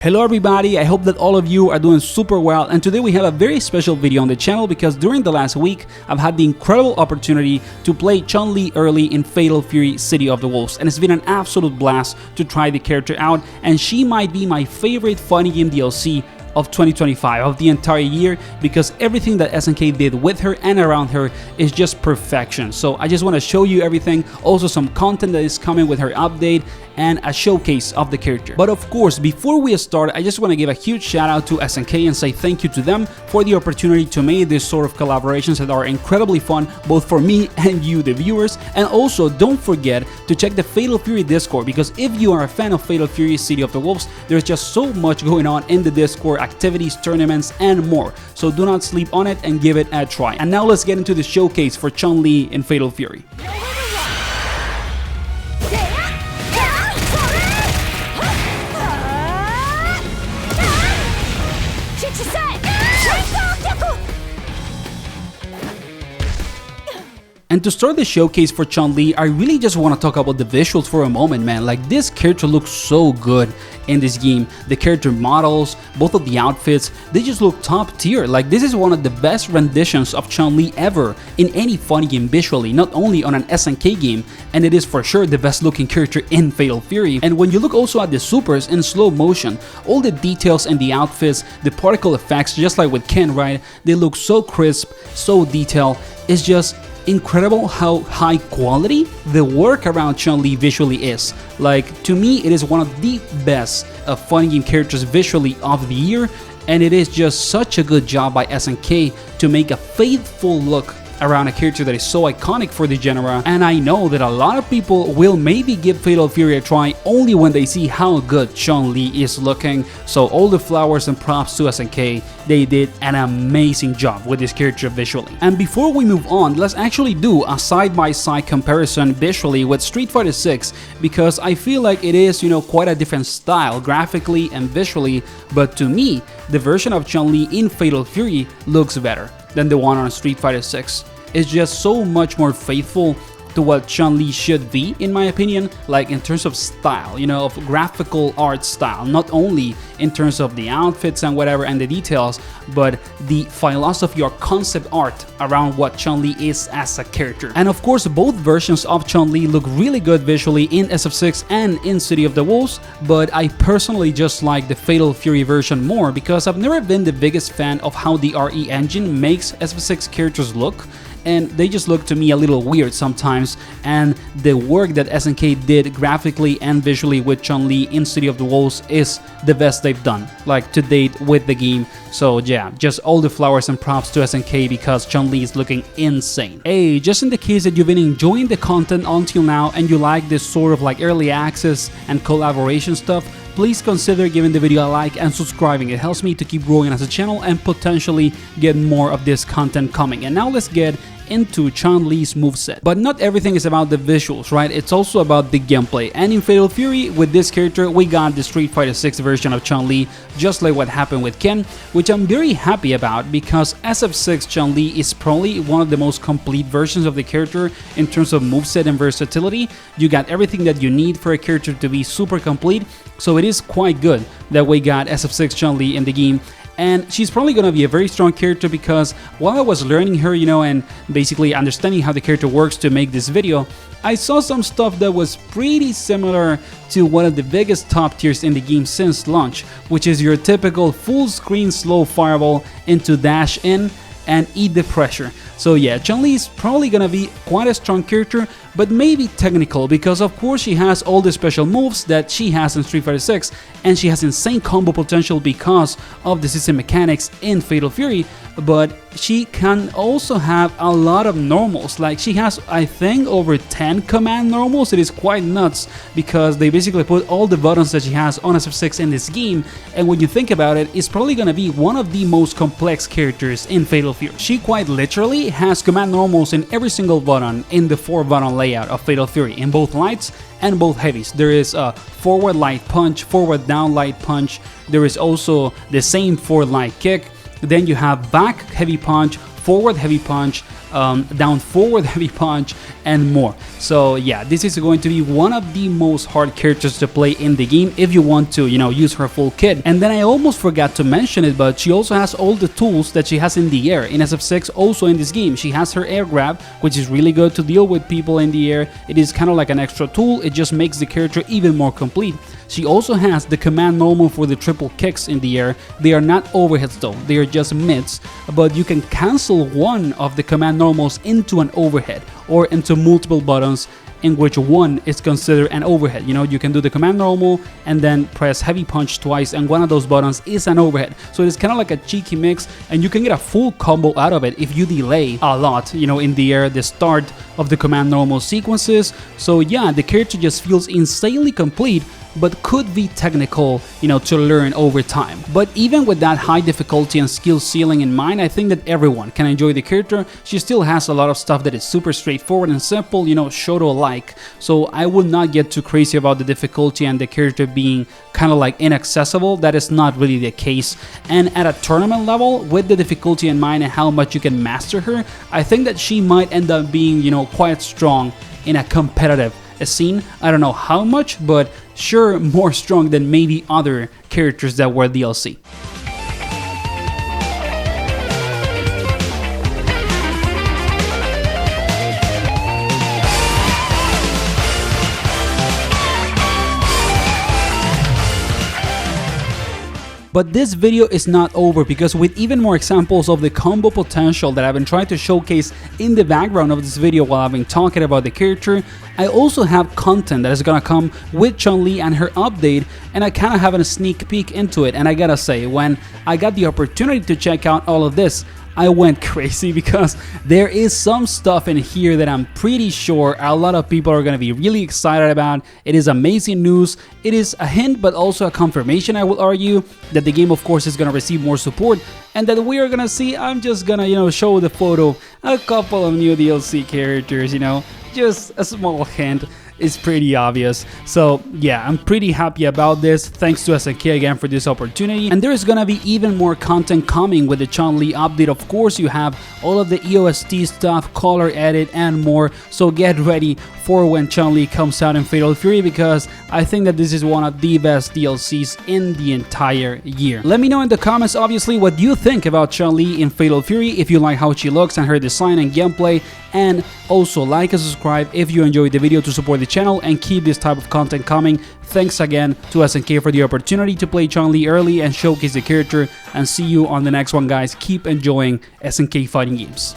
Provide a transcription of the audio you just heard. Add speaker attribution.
Speaker 1: Hello everybody, I hope that all of you are doing super well, and today we have a very special video on the channel because during the last week I've had the incredible opportunity to play Chun Li early in Fatal Fury City of the Wolves, and it's been an absolute blast to try the character out, and she might be my favorite fighting game DLC of 2025, of the entire year, because everything that SNK did with her and around her is just perfection. So I just want to show you everything, also some content that is coming with her update and a showcase of the character. But of course, before we start, I just want to give a huge shout out to SNK and say thank you to them for the opportunity to make this sort of collaborations that are incredibly fun, both for me and you, the viewers. And also, don't forget to check the Fatal Fury Discord, because if you are a fan of Fatal Fury City of the Wolves, there's just so much going on in the Discord, activities, tournaments, and more. So do not sleep on it and give it a try. And now let's get into the showcase for Chun Li in Fatal Fury. And to start the showcase for Chun Li, I really just want to talk about the visuals for a moment, man. Like, this character looks so good in this game. The character models, both of the outfits, they just look top tier. Like, this is one of the best renditions of Chun Li ever in any fighting game visually, not only on an SNK game, and it is for sure the best looking character in Fatal Fury. And when you look also at the supers in slow motion, all the details and the outfits, the particle effects, just like with Ken, right? They look so crisp, so detailed. It's just incredible how high quality the work around Chun Li visually is. Like, to me, it is one of the best fighting game characters visually of the year, and it is just such a good job by SNK to make a faithful look around a character that is so iconic for the genre. And I know that a lot of people will maybe give Fatal Fury a try only when they see how good Chun Li is looking. So all the flowers and props to SNK, they did an amazing job with this character visually. And before we move on, let's actually do a side-by-side comparison visually with Street Fighter 6, because I feel like it is, quite a different style graphically and visually, but to me, the version of Chun Li in Fatal Fury looks better than the one on Street Fighter 6. It's just so much more faithful to what Chun Li should be, in my opinion, like in terms of style, of graphical art style, not only in terms of the outfits and whatever and the details, but the philosophy or concept art around what Chun Li is as a character. And of course, both versions of Chun Li look really good visually in SF6 and in City of the Wolves, but I personally just like the Fatal Fury version more because I've never been the biggest fan of how the RE engine makes SF6 characters look, and they just look to me a little weird sometimes, and the work that SNK did graphically and visually with Chun Li in City of the Wolves is the best they've done, like, to date with the game. So yeah, just all the flowers and props to SNK because Chun Li is looking insane. Hey, just in the case that you've been enjoying the content until now and you like this sort of like early access and collaboration stuff, please consider giving the video a like and subscribing. It helps me to keep growing as a channel and potentially get more of this content coming. And now let's get into Chun Li's moveset. But not everything is about the visuals, right? It's also about the gameplay. And in Fatal Fury, with this character, we got the Street Fighter 6 version of Chun Li, just like what happened with Ken, which I'm very happy about because SF6 Chun Li is probably one of the most complete versions of the character in terms of moveset and versatility. You got everything that you need for a character to be super complete, so it is quite good that we got SF6 Chun Li in the game. And she's probably going to be a very strong character because while I was learning her, and basically understanding how the character works to make this video, I saw some stuff that was pretty similar to one of the biggest top tiers in the game since launch, which is your typical full screen slow fireball into dash in and eat the pressure. So yeah, Chun Li is probably gonna be quite a strong character, but maybe technical, because of course she has all the special moves that she has in Street Fighter 6, and she has insane combo potential because of the system mechanics in Fatal Fury, but she can also have a lot of normals. Like, she has, I think, over 10 command normals. It is quite nuts because they basically put all the buttons that she has on SF6 in this game, and when you think about it, it's probably gonna be one of the most complex characters in Fatal Fury. She quite literally has command normals in every single button in the 4-button layout of Fatal Fury, in both lights and both heavies. There is a forward light punch, forward down light punch, there is also the same forward light kick, then you have back heavy punch, forward heavy punch, down forward heavy punch, and more. So yeah, this is going to be one of the most hard characters to play in the game if you want to, use her full kit. And then I almost forgot to mention it, but she also has all the tools that she has in the air. In SF6, also in this game, she has her air grab, which is really good to deal with people in the air. It is kind of like an extra tool. It just makes the character even more complete. She also has the command normal for the triple kicks in the air. They are not overheads though, they are just mids, but you can cancel one of the command normals into an overhead or into multiple buttons in which one is considered an overhead. You can do the command normal and then press heavy punch twice, and one of those buttons is an overhead. So it's kind of like a cheeky mix, and you can get a full combo out of it if you delay a lot, in the air, the start of the command normal sequences. So yeah, the character just feels insanely complete, but could be technical, to learn over time. But even with that high difficulty and skill ceiling in mind, I think that everyone can enjoy the character. She still has a lot of stuff that is super straightforward and simple, Shoto-like. So I would not get too crazy about the difficulty and the character being kind of like inaccessible. That is not really the case. And at a tournament level, with the difficulty in mind and how much you can master her, I think that she might end up being, quite strong in a competitive scene. I don't know how much, but sure, more strong than maybe other characters that were DLC. But this video is not over, because with even more examples of the combo potential that I've been trying to showcase in the background of this video while I've been talking about the character, I also have content that is gonna come with Chun Li and her update, and I kind of have a sneak peek into it. And I gotta say, when I got the opportunity to check out all of this, I went crazy, because there is some stuff in here that I'm pretty sure a lot of people are going to be really excited about. It is amazing news. It is a hint, but also a confirmation, I will argue, that the game of course is going to receive more support, and that we are going to see, I'm just going to, show the photo, a couple of new DLC characters, just a small hint. Is pretty obvious. So yeah, I'm pretty happy about this. Thanks to SNK again for this opportunity. And there is gonna be even more content coming with the Chun Li update. Of course, you have all of the EOST stuff, color edit, and more. So get ready for when Chun Li comes out in Fatal Fury, because I think that this is one of the best DLCs in the entire year. Let me know in the comments, obviously, what you think about Chun Li in Fatal Fury, if you like how she looks and her design and gameplay, and also like and subscribe if you enjoyed the video to support the channel and keep this type of content coming. Thanks again to SNK for the opportunity to play Chun Li early and showcase the character, and see you on the next one, guys. Keep enjoying SNK fighting games.